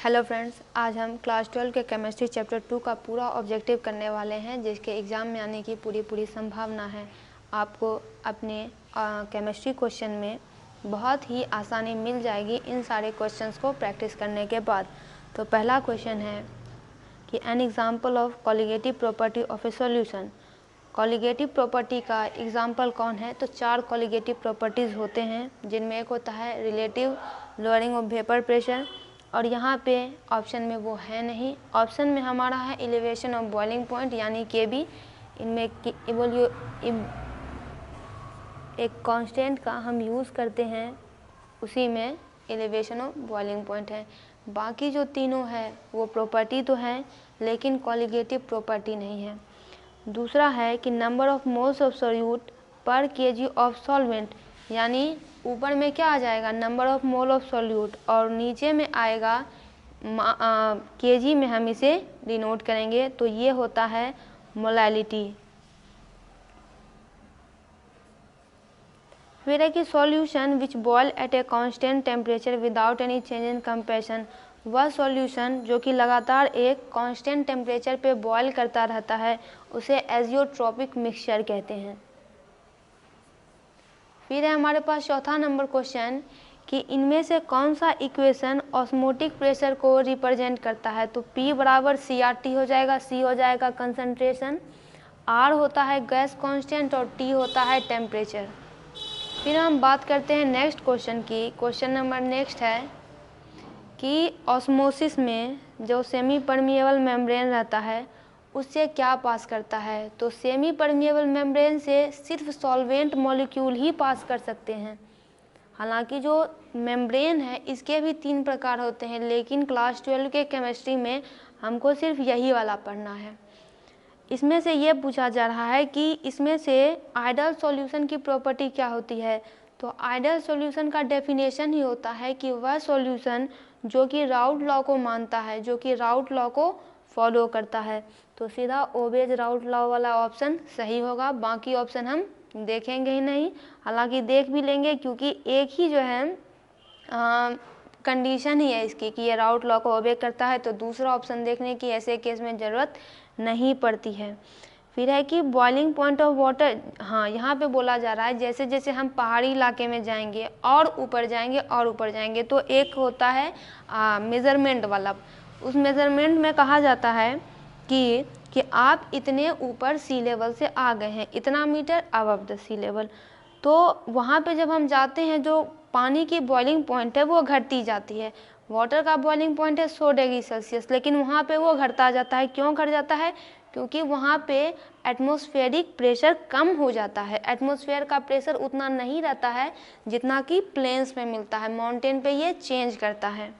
Hello friends, आज हम class 12 के केमिस्ट्री चैप्टर 2 का पूरा ऑब्जेक्टिव करने वाले हैं, जिसके एग्ज़ाम में आने की पूरी संभावना है। आपको अपने केमिस्ट्री क्वेश्चन में बहुत ही आसानी मिल जाएगी इन सारे क्वेश्चंस को प्रैक्टिस करने के बाद। तो पहला क्वेश्चन है कि an example of colligative property of A solution. Colligative property का एग्जाम्पल कौन है? तो 4 कॉलिगेटिव प्रॉपर्टीज़ होते हैं, जिनमें एक होता है relative lowering of vapour pressure, और यहाँ पे ऑप्शन में वो है नहीं। ऑप्शन में हमारा है एलिवेशन ऑफ बॉइलिंग पॉइंट यानी केबी। इनमें एक कांस्टेंट का हम यूज़ करते हैं, उसी में एलिवेशन ऑफ बॉइलिंग पॉइंट है। बाकी जो तीनों है वो प्रॉपर्टी तो है, लेकिन कॉलिगेटिव प्रॉपर्टी नहीं है। दूसरा है कि number of moles of solute पर केजी ऑफ सॉल्वेंट, यानी ऊपर में क्या आ जाएगा? Number of mole of solute, और नीचे में आएगा केजी में हम इसे डिनोट करेंगे, तो ये होता है मोलैलिटी। फिर है कि solution which boil at a constant temperature without any change in compression. वह सॉल्यूशन जो कि लगातार एक कांस्टेंट टेम्परेचर पे बॉयल करता रहता है, उसे एजियोट्रोपिक मिक्सचर कहते हैं। फिर है हमारे पास चौथा नंबर क्वेश्चन कि इनमें से कौन सा इक्वेशन ऑस्मोटिक प्रेशर को रिप्रेजेंट करता है? तो P बराबर CRT हो जाएगा, C हो जाएगा कंसंट्रेशन, R होता है गैस कांस्टेंट, और T होता है टेम्परेचर। फिर हम बात करते हैं नेक्स्ट क्वेश्चन की। क्वेश्चन नंबर नेक्स्ट है कि ऑस्मोसिस में जो सेमी परमिएबल मेम्ब्रेन रहता है, उससे क्या पास करता है? तो सेमी परमिएबल मेम्ब्रेन से सिर्फ सॉल्वेंट मॉलिक्यूल ही पास कर सकते हैं। हालांकि जो मेम्ब्रेन है इसके भी 3 प्रकार होते हैं, लेकिन क्लास 12 के केमिस्ट्री में हमको सिर्फ यही वाला पढ़ना है। इसमें से ये पूछा जा रहा है कि इसमें से आइडियल सॉल्यूशन की प्रॉपर्टी क्या होती है? तो आइडियल सॉल्यूशन का डेफिनेशन ही होता है कि वह सॉल्यूशन जो कि राउट लॉ को मानता है, जो कि राउट लॉ को फॉलो करता है। तो सीधा ओबेज राउट लॉ वाला ऑप्शन सही होगा। बाकी ऑप्शन हम देखेंगे ही नहीं, हालांकि देख भी लेंगे, क्योंकि एक ही जो है कंडीशन ही है इसकी कि ये राउट लॉ को ओबे करता है, तो दूसरा ऑप्शन देखने की ऐसे केस में ज़रूरत नहीं पड़ती है। फिर है कि बॉइलिंग पॉइंट ऑफ वाटर। हाँ, यहाँ पे बोला जा रहा है जैसे जैसे हम पहाड़ी इलाके में जाएंगे और ऊपर जाएंगे और ऊपर जाएंगे, तो एक होता है मेज़रमेंट वाला। उस मेज़रमेंट में कहा जाता है कि आप इतने ऊपर सी लेवल से आ गए हैं, इतना metre above the sea level. तो वहाँ पे जब हम जाते हैं, जो पानी की बॉइलिंग पॉइंट है वो घटती जाती है। वाटर का बॉइलिंग पॉइंट है 100 डिग्री सेल्सियस, लेकिन वहाँ पे वो घटता जाता है। क्यों घट जाता है? क्योंकि वहाँ पे एटमॉस्फेरिक प्रेशर कम हो जाता है। एटमॉस्फेयर का प्रेशर उतना नहीं रहता है जितना कि प्लेन्स में मिलता है, माउंटेन पे ये चेंज करता है।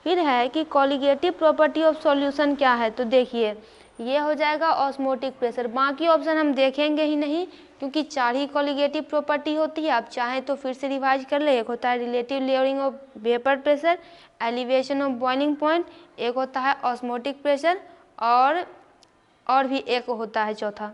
फिर है कि कॉलिगेटिव प्रॉपर्टी ऑफ सॉल्यूशन क्या है? तो देखिए, ये हो जाएगा ऑस्मोटिक प्रेशर। बाकी ऑप्शन हम देखेंगे ही नहीं, क्योंकि 4 ही कॉलिगेटिव प्रॉपर्टी होती है। आप चाहें तो फिर से रिवाइज कर ले। एक होता है relative layering of vapour pressure, elevation of boiling point, एक होता है ऑस्मोटिक प्रेशर, और भी एक होता है चौथा।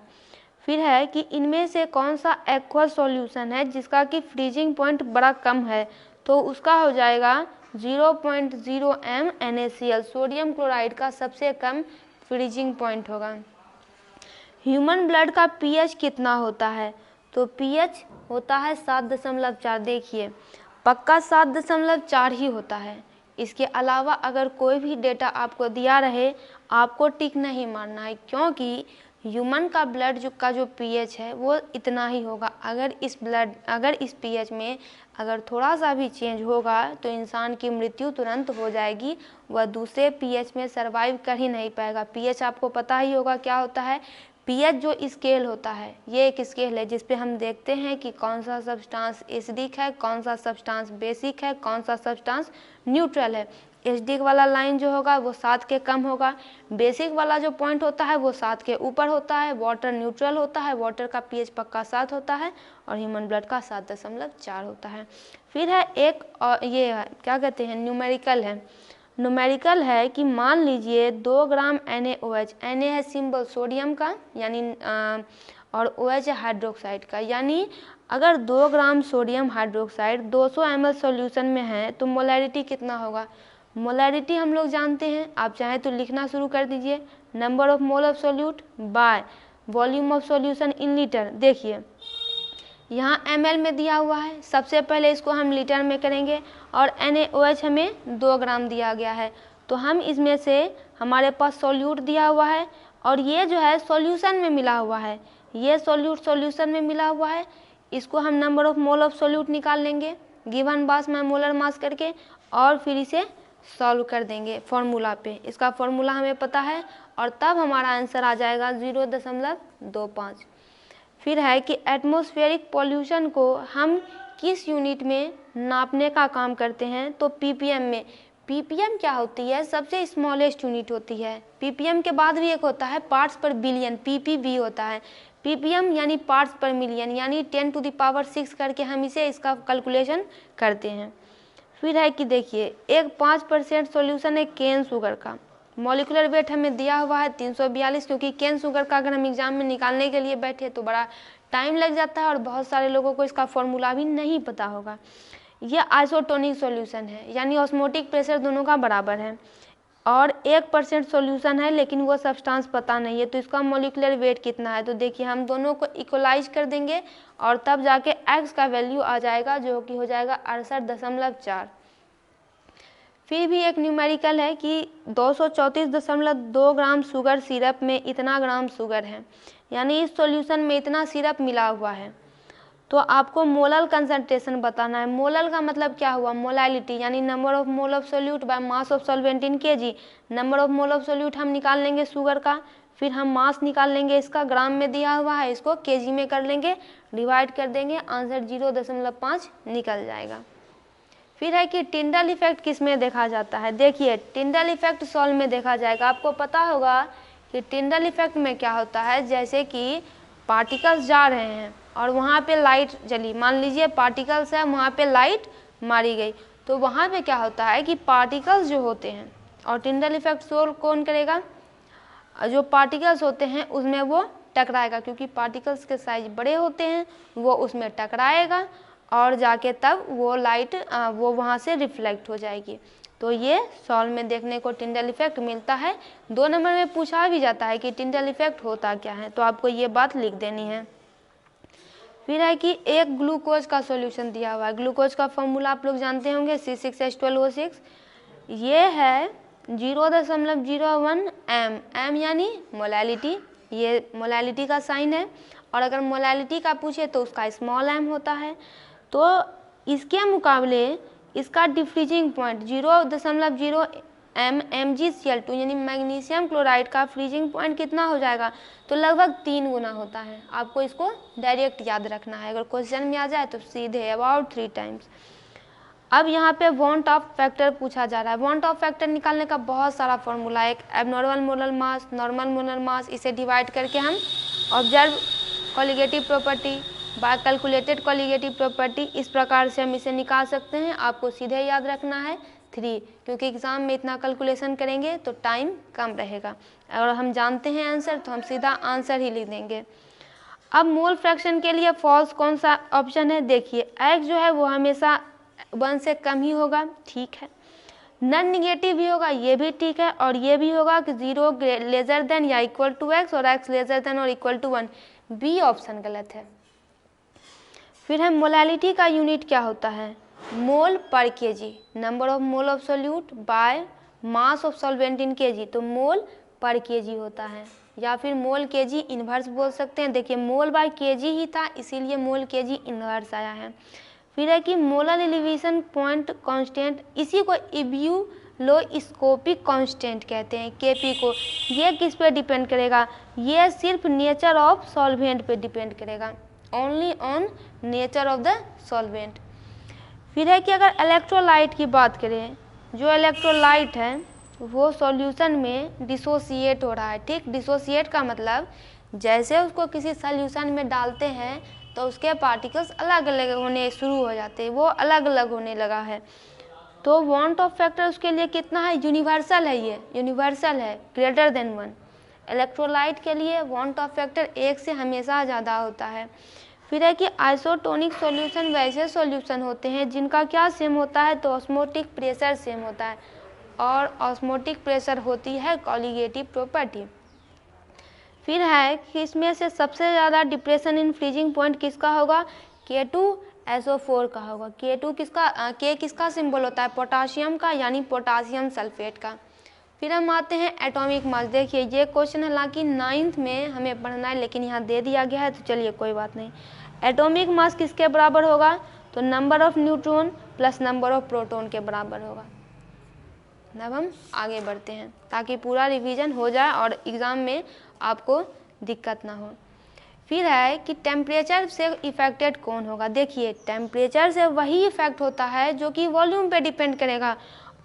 फिर है कि इनमें से कौन सा एक्वस सॉल्यूशन है जिसका कि फ्रीजिंग पॉइंट बड़ा कम है? तो उसका हो जाएगा 0.0 m NaCl। सोडियम क्लोराइड का सबसे कम फ्रीजिंग पॉइंट होगा। ह्यूमन ब्लड का pH कितना होता है? तो pH होता है 7.4। देखिए, पक्का 7.4 ही होता है। इसके अलावा अगर कोई भी डेटा आपको दिया रहे, आपको टिक नहीं मारना है, क्योंकि ह्यूमन का ब्लड का जो pH है वो इतना ही होगा। अगर इस pH में अगर थोड़ा सा भी चेंज होगा तो इंसान की मृत्यु तुरंत हो जाएगी, वह दूसरे pH में सर्वाइव कर ही नहीं पाएगा। pH आपको पता ही होगा क्या होता है। pH जो स्केल होता है, ये एक स्केल है जिस पे हम देखते हैं कि कौन सा सब्सटेंस एसिडिक है, कौन सा सब्सटेंस बेसिक है, कौन सा सब्सटेंस न्यूट्रल है। एसिडिक वाला लाइन जो होगा वो 7 के कम होगा, बेसिक वाला जो पॉइंट होता है वो 7 के ऊपर होता है, वाटर न्यूट्रल होता है, वाटर का pH पक्का 7 होता है, और ह्यूमन ब्लड का 7.4 होता है। फिर है एक ये क्या कहते हैं, न्यूमेरिकल है। न्यूमेरिकल है कि मान लीजिए 2 ग्राम NaOH, Na है सिंबल सोडियम का, यानी और OH है हाइड्रोक्साइड का, यानी अगर 2 gram sodium hydroxide 200 ml solution में है तो मोलैरिटी कितना होगा? मोलैरिटी हम लोग जानते हैं, आप चाहें तो लिखना शुरू कर दीजिए, number of mole of solute by volume of solution in litre. देखिए यहाँ ml में दिया हुआ है, सबसे पहले इसको हम लीटर में करेंगे और NaOH हमें 2 ग्राम दिया गया है, तो हम इसमें से हमारे पास सॉल्यूट दिया हुआ है और ये जो है सॉल्यूशन में मिला हुआ है, ये सॉल्यूट सॉल्यूशन में मिला हुआ है, इसको हम number of mole of solute निकाल लेंगे गिवन मास में मोलर मास करके और फिर इसे सॉल्व कर देंगे फॉर्मूला पे, इसका फॉर्मूला हमें पता है और तब हमारा आंसर आ जाएगा 0.25। फिर है कि एटमॉस्फेरिक पॉल्यूशन को हम किस यूनिट में नापने का काम करते हैं, तो पीपीएम में। पीपीएम क्या होती है, सबसे स्मॉलेस्ट यूनिट होती है। पीपीएम के बाद भी एक होता है पार्ट्स पर बिलियन, पीपीबी होता है। पीपीएम यानी पार्ट्स पर मिलियन, यानी 10⁶ करके हम इसे इसका कैलकुलेशन करते हैं। फिर है कि देखिए एक 5% सॉल्यूशन है केन शुगर का, मॉलिक्यूलर वेट हमें दिया हुआ है 342, क्योंकि केन शुगर का अगर हम एग्जाम में निकालने के लिए बैठे तो बड़ा टाइम लग जाता है और बहुत सारे लोगों को इसका फॉर्मूला भी नहीं पता होगा। यह आइसोटोनिक सॉल्यूशन है, यानी ऑस्मोटिक प्रेशर दोनों का बराबर है और 1% सॉल्यूशन है लेकिन वो सब्सटेंस पता नहीं है, तो इसका मॉलिक्यूलर वेट कितना है। तो देखिए हम दोनों को इक्वलाइज कर देंगे और तब जाके एक्स का वैल्यू आ जाएगा जो कि हो जाएगा 68.4। फिर भी एक न्यूमेरिकल है कि 234.2 ग्राम शुगर सिरप में इतना ग्राम शुगर है, यानी इस सॉल्यूशन में इतना सिरप मिला हुआ है। तो आपको मोलल कंसंट्रेशन बताना है। मोलल का मतलब क्या हुआ, मोलैलिटी, यानी number of mole of solute by mass of solvent in KG. Number of mole of solute हम निकाल लेंगे शुगर का, फिर हम मास निकाल लेंगे, इसका ग्राम में दिया हुआ है, इसको केजी में कर लेंगे, डिवाइड कर देंगे, आंसर 0.5 निकल जाएगा। फिर है कि टिंडल इफेक्ट किस में देखा जाता है। देखिए टिंडल इफेक्ट सॉल्व में देखा जाएगा। आपको पता होगा कि टिंडल इफेक्ट में क्या होता है, जैसे कि पार्टिकल्स जा रहे हैं और वहाँ पे लाइट जली, मान लीजिए पार्टिकल्स है, वहाँ पे लाइट मारी गई, तो वहाँ पे क्या होता है कि पार्टिकल्स जो होते हैं, और टिंडल इफेक्ट सॉल्व कौन करेगा, जो पार्टिकल्स होते हैं उसमें वो टकराएगा, क्योंकि पार्टिकल्स के साइज बड़े होते हैं, वो उसमें टकराएगा और जाके तब वो लाइट वो वहाँ से रिफ्लेक्ट हो जाएगी। तो ये सॉल्व में देखने को टिंडल इफेक्ट मिलता है। 2 नंबर में पूछा भी जाता है कि टिंडल इफेक्ट होता क्या है, तो आपको ये बात लिख देनी है। फिर है कि एक ग्लूकोज का सॉल्यूशन दिया हुआ है। ग्लूकोज का फॉर्मूला आप लोग जानते होंगे, C6H12O6। ये है 0.01 m, m यानी मोलैलिटी, ये मोलैलिटी का साइन है, और अगर मोलैलिटी का पूछे तो उसका स्मॉल m होता है। तो इसके मुकाबले इसका डिफ्रीजिंग पॉइंट 0.0 mgCl2 यानी मैग्नीशियम क्लोराइड का फ्रीजिंग पॉइंट कितना हो जाएगा, तो लगभग 3 गुना होता है। आपको इसको डायरेक्ट याद रखना है, अगर क्वेश्चन में आ जाए तो सीधे अबाउट 3 टाइम्स। अब यहाँ पे वांट ऑफ फैक्टर पूछा जा रहा है। वांट ऑफ फैक्टर निकालने का बहुत सारा फॉर्मूला है, एक abnormal molar mass, normal molar mass, इसे डिवाइड करके हम observe colligative property bye calculated colligative property, इस प्रकार से हम इसे निकाल सकते हैं। आपको सीधे याद रखना है 3, क्योंकि एग्जाम में इतना कैलकुलेशन करेंगे तो टाइम कम रहेगा। अगर हम जानते हैं आंसर तो हम सीधा आंसर ही लिख देंगे। अब मोल फ्रैक्शन के लिए फॉल्स कौन सा ऑप्शन है, देखिए एक्स जो है वो हमेशा 1 से कम ही होगा, ठीक है। नॉन निगेटिव भी होगा, ये भी ठीक है, और ये भी होगा कि 0 लेजर देन या इक्वल टू एक्स और एक्स लेजर देन और इक्वल टू 1, बी ऑप्शन गलत है। फिर है मोलैलिटी का यूनिट क्या होता है, मोल पर KG, number of mole of solute by mass of solvent in KG, तो मोल पर केजी होता है, या फिर मोल केजी इन्वर्स बोल सकते हैं। देखिए मोल बाय केजी ही था, इसीलिए मोल केजी इन्वर्स आया है। फिर है कि मोलर एलिवेशन पॉइंट कांस्टेंट, इसी को इब्यूलोस्कोपिक कांस्टेंट कहते हैं, केपी को। ये किस पे डिपेंड करेगा, ये सिर्फ नेचर ऑफ सॉल्वेंट पे डिपेंड करेगा, only on nature of the solvent. फिर है कि अगर इलेक्ट्रोलाइट की बात करें, जो इलेक्ट्रोलाइट है वो सॉल्यूशन में डिसोसिएट हो रहा है, ठीक। डिसोसिएट का मतलब जैसे उसको किसी सॉल्यूशन में डालते हैं तो उसके पार्टिकल्स अलग अलग होने शुरू हो जाते हैं, वो अलग अलग होने लगा है। तो वांट ऑफ फैक्टर उसके लिए कितना है, यूनिवर्सल है, ये यूनिवर्सल है, ग्रेटर देन 1। इलेक्ट्रोलाइट के लिए वांट ऑफ फैक्टर 1 से हमेशा ज़्यादा होता है। फिर है कि आइसोटोनिक सॉल्यूशन वैसे सॉल्यूशन होते हैं जिनका क्या सेम होता है, तो ऑस्मोटिक प्रेशर सेम होता है। और ऑस्मोटिक प्रेशर होती है कॉलिगेटिव प्रॉपर्टी। फिर है कि इसमें से सबसे ज़्यादा डिप्रेशन इन फ्रीजिंग पॉइंट किसका होगा, K2SO4 का होगा। K किसका सिंबल होता है, पोटासियम का, यानी पोटासियम सल्फेट का। फिर हम आते हैं एटॉमिक मास। देखिए ये क्वेश्चन हालांकि 9th में हमें पढ़ना है, लेकिन यहाँ दे दिया गया है तो चलिए कोई बात नहीं। एटॉमिक मास किसके बराबर होगा, तो number of neutron plus number of proton के बराबर होगा। अब हम आगे बढ़ते हैं ताकि पूरा रिवीजन हो जाए और एग्ज़ाम में आपको दिक्कत ना हो। फिर है कि टेम्परेचर से इफेक्टेड कौन होगा। देखिए टेम्परेचर से वही इफेक्ट होता है जो कि वॉल्यूम पे डिपेंड करेगा,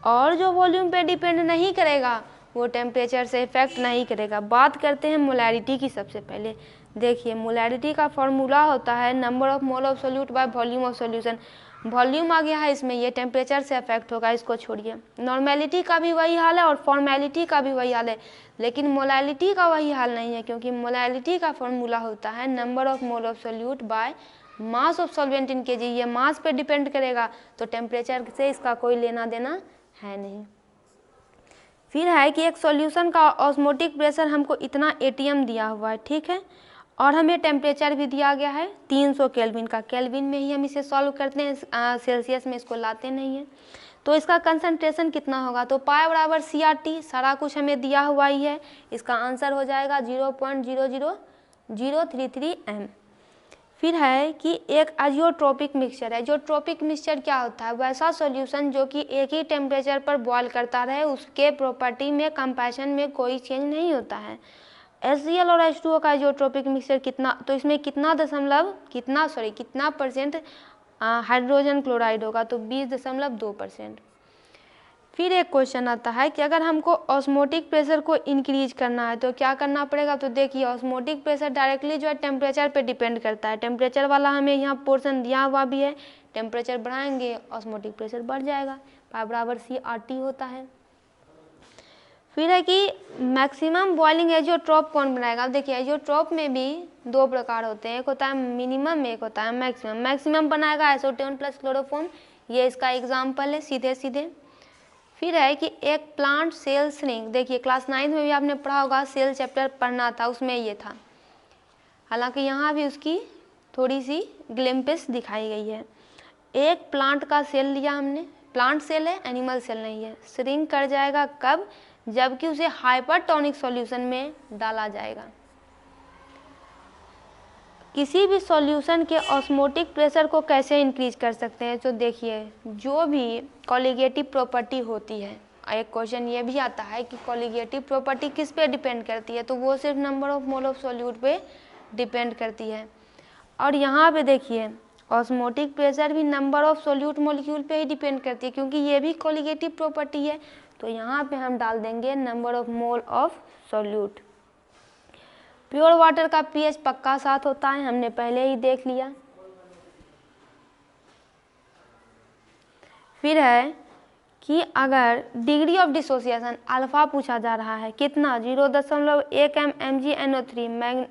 और जो वॉल्यूम पे डिपेंड नहीं करेगा वो टेम्परेचर से इफेक्ट नहीं करेगा। बात करते हैं मोलैरिटी की। सबसे पहले देखिए मोलैरिटी का फॉर्मूला होता है number of mole of solute by volume of solution. Volume आ गया है इसमें, ये टेम्परेचर से अफेक्ट होगा, इसको छोड़िए। नॉर्मेलिटी का भी वही हाल है और फॉर्मेलिटी का भी वही हाल है, लेकिन मोलैलिटी का वही हाल नहीं है, क्योंकि मोलैलिटी का फॉर्मूला होता है number of mole of solute by mass of solvent in KG. ये मास पे डिपेंड करेगा, तो टेम्परेचर से इसका कोई लेना देना है नहीं। फिर है कि एक सॉल्यूशन का ऑस्मोटिक प्रेशर हमको इतना ATM दिया हुआ है, ठीक है, और हमें टेम्परेचर भी दिया गया है 300 केल्विन का। केल्विन में ही हम इसे सॉल्व करते हैं, सेल्सियस में इसको लाते नहीं हैं। तो इसका कंसंट्रेशन कितना होगा, तो पाई बराबर CRT, सारा कुछ हमें दिया हुआ ही है। इसका आंसर हो जाएगा 0.00033 m। फिर है कि एक आइसोट्रोपिक मिक्सचर है। आइसोट्रोपिक मिक्सचर क्या होता है, वैसा सॉल्यूशन जो कि एक ही टेम्परेचर पर बॉयल करता रहे, उसके प्रॉपर्टी में कंपैशन में कोई चेंज नहीं होता है। HCl और H2O का आइसोट्रोपिक मिक्सचर कितना, तो इसमें कितना परसेंट हाइड्रोजन क्लोराइड होगा, तो 20.2%। फिर एक क्वेश्चन आता है कि अगर हमको ऑस्मोटिक प्रेशर को इंक्रीज करना है तो क्या करना पड़ेगा। तो देखिए ऑस्मोटिक प्रेशर डायरेक्टली जो है टेम्परेचर पे डिपेंड करता है। टेम्परेचर वाला हमें यहाँ पोर्शन दिया हुआ भी है, टेम्परेचर बढ़ाएंगे ऑस्मोटिक प्रेशर बढ़ जाएगा, पाई बराबर CRT होता है। फिर है कि मैक्सिमम बॉइलिंग एजियोट्रॉप कौन बनाएगा। अब देखिए एजियोट्रॉप में भी दो प्रकार होते हैं, एक होता है मिनिमम, एक होता है मैक्सिमम। मैक्सिमम बनाएगा एसोटोन प्लस क्लोरोफॉर्म, ये इसका एग्जाम्पल है सीधे सीधे। फिर है कि एक प्लांट सेल श्रिंक, देखिए क्लास 9 में भी आपने पढ़ा होगा, सेल चैप्टर पढ़ना था, उसमें ये था। हालांकि यहाँ भी उसकी थोड़ी सी ग्लिम्पिस दिखाई गई है। एक प्लांट का सेल लिया हमने, प्लांट सेल है, एनिमल सेल नहीं है। श्रिंक कर जाएगा कब, जबकि उसे हाइपरटोनिक सॉल्यूशन में डाला जाएगा। किसी भी सॉल्यूशन के ऑस्मोटिक प्रेशर को कैसे इंक्रीज कर सकते हैं, तो देखिए जो भी कॉलिगेटिव प्रॉपर्टी होती है, एक क्वेश्चन ये भी आता है कि कॉलिगेटिव प्रॉपर्टी किस पे डिपेंड करती है, तो वो सिर्फ number of mole of solute पे डिपेंड करती है। और यहाँ पे देखिए ऑस्मोटिक प्रेशर भी नंबर ऑफ सॉल्यूट मॉलिक्यूल पे ही डिपेंड करती है, क्योंकि ये भी कॉलिगेटिव प्रॉपर्टी है। तो यहाँ पे हम डाल देंगे number of mole of solute. Pure water का pH पक्का 7 होता है, हमने पहले ही देख लिया। फिर है कि अगर डिग्री ऑफ डिसोसिएशन अल्फा पूछा जा रहा है, कितना 0.1 mgNO3,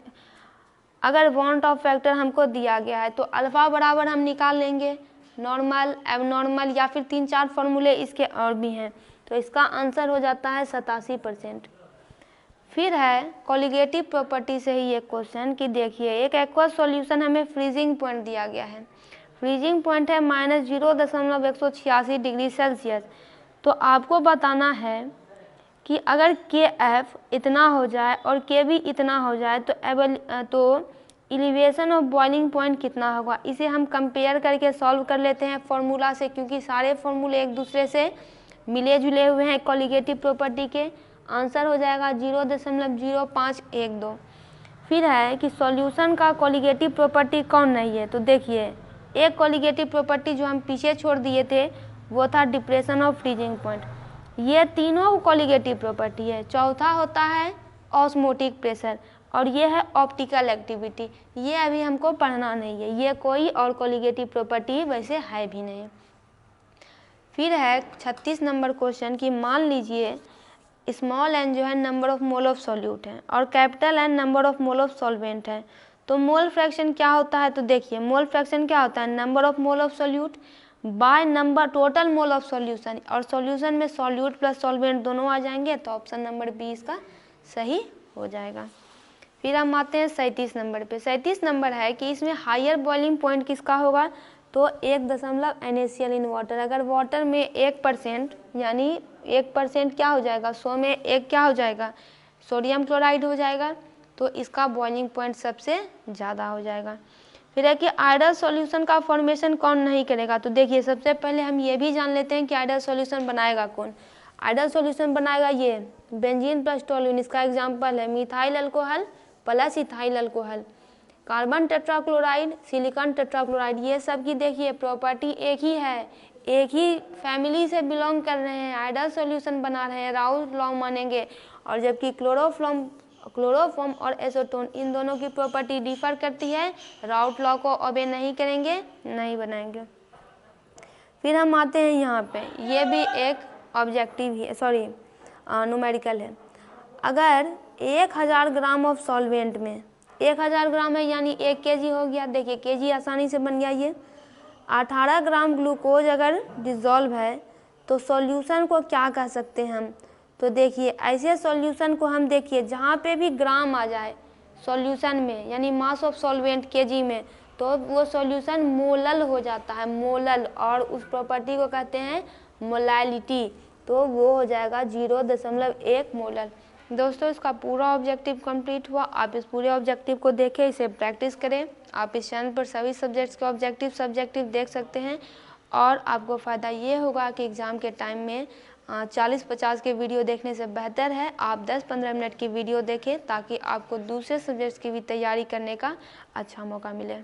अगर बॉन्ड ऑफ फैक्टर हमको दिया गया है तो अल्फा बराबर हम निकाल लेंगे नॉर्मल, एबनॉर्मल या फिर 3-4 फॉर्मूले इसके और भी हैं, तो इसका आंसर हो जाता है 87%। फिर है कॉलिगेटिव प्रॉपर्टी से ही एक क्वेश्चन कि देखिए एक एक्वस सॉल्यूशन हमें फ्रीजिंग पॉइंट दिया गया है, फ्रीजिंग पॉइंट है -0.186 डिग्री सेल्सियस। तो आपको बताना है कि अगर KF इतना हो जाए और KB इतना हो जाए तो एलिवेशन ऑफ बॉइलिंग पॉइंट कितना होगा। इसे हम कंपेयर करके सॉल्व कर लेते हैं फॉर्मूला से, क्योंकि सारे फॉर्मूले एक दूसरे से मिले जुले हुए हैं कॉलिगेटिव प्रॉपर्टी के। आंसर हो जाएगा 0.0512। फिर है कि सॉल्यूशन का कॉलिगेटिव प्रॉपर्टी कौन नहीं है, तो देखिए एक कॉलिगेटिव प्रॉपर्टी जो हम पीछे छोड़ दिए थे वो था डिप्रेशन ऑफ फ्रीजिंग पॉइंट। ये तीनों कॉलिगेटिव प्रॉपर्टी है। चौथा होता है ऑस्मोटिक प्रेशर और ये है ऑप्टिकल एक्टिविटी। ये अभी हमको पढ़ना नहीं है, ये कोई और कॉलिगेटिव प्रॉपर्टी वैसे है भी नहीं। फिर है 36 नंबर क्वेश्चन कि मान लीजिए स्मॉल n जो है number of mole of solute है और capital N number of mole of solvent है, तो मोल फ्रैक्शन क्या होता है। तो देखिए मोल फ्रैक्शन क्या होता है, number of mole of solute by number total mole of solution, और सॉल्यूशन में सॉल्यूट प्लस सॉल्वेंट दोनों आ जाएंगे, तो ऑप्शन नंबर बी इसका सही हो जाएगा। फिर हम आते हैं 37 नंबर पे। 37 नंबर है कि इसमें हायर बॉइलिंग पॉइंट किसका होगा, तो 1 NaCl इन वाटर। अगर वाटर में 1% यानी 1% क्या हो जाएगा, 100 में 1 क्या हो जाएगा, सोडियम क्लोराइड हो जाएगा, तो इसका बॉइलिंग पॉइंट सबसे ज़्यादा हो जाएगा। फिर है कि आइडल सॉल्यूशन का फॉर्मेशन कौन नहीं करेगा, तो देखिए सबसे पहले हम ये भी जान लेते हैं कि आइडल सॉल्यूशन बनाएगा कौन। आइडल सॉल्यूशन बनाएगा ये बेंजीन प्लस टोलुइन, इसका एग्जांपल है methyl alcohol plus ethyl alcohol, carbon tetrachloride, silicon tetrachloride, ये सब की देखिए प्रॉपर्टी एक ही है, एक ही फैमिली से बिलोंग कर रहे हैं, आइडल सॉल्यूशन बना रहे हैं, राउथ लॉ मानेंगे। और जबकि क्लोरोफॉर्म और एसीटोन इन दोनों की प्रॉपर्टी डिफर करती है, राउथ लॉ को ओबे नहीं करेंगे, नहीं बनाएंगे। फिर हम आते हैं यहाँ पे, ये भी एक ऑब्जेक्टिव ही सॉरी न्यूमेरिकल है। अगर 1000 ग्राम ऑफ सॉल्वेंट में 1000 ग्राम है यानी 1 kg हो गया, देखिए kg आसानी से बन गया ये। 18 ग्राम ग्लूकोज अगर डिज़ोल्व है तो सॉल्यूशन को क्या कह सकते हैं हम, तो देखिए ऐसे सॉल्यूशन को हम देखिए जहाँ पे भी ग्राम आ जाए सॉल्यूशन में यानी मास ऑफ सॉल्वेंट kg में, तो वो सॉल्यूशन मोलल हो जाता है, मोलल, और उस प्रॉपर्टी को कहते हैं मोलैलिटी, तो वो हो जाएगा 0.1 मोलल। दोस्तों इसका पूरा ऑब्जेक्टिव कंप्लीट हुआ। आप इस पूरे ऑब्जेक्टिव को देखें, इसे प्रैक्टिस करें। आप इस चैनल पर सभी सब्जेक्ट्स के ऑब्जेक्टिव सब्जेक्टिव देख सकते हैं, और आपको फ़ायदा ये होगा कि एग्ज़ाम के टाइम में 40-50 के वीडियो देखने से बेहतर है आप 10-15 मिनट की वीडियो देखें, ताकि आपको दूसरे सब्जेक्ट्स की भी तैयारी करने का अच्छा मौका मिले।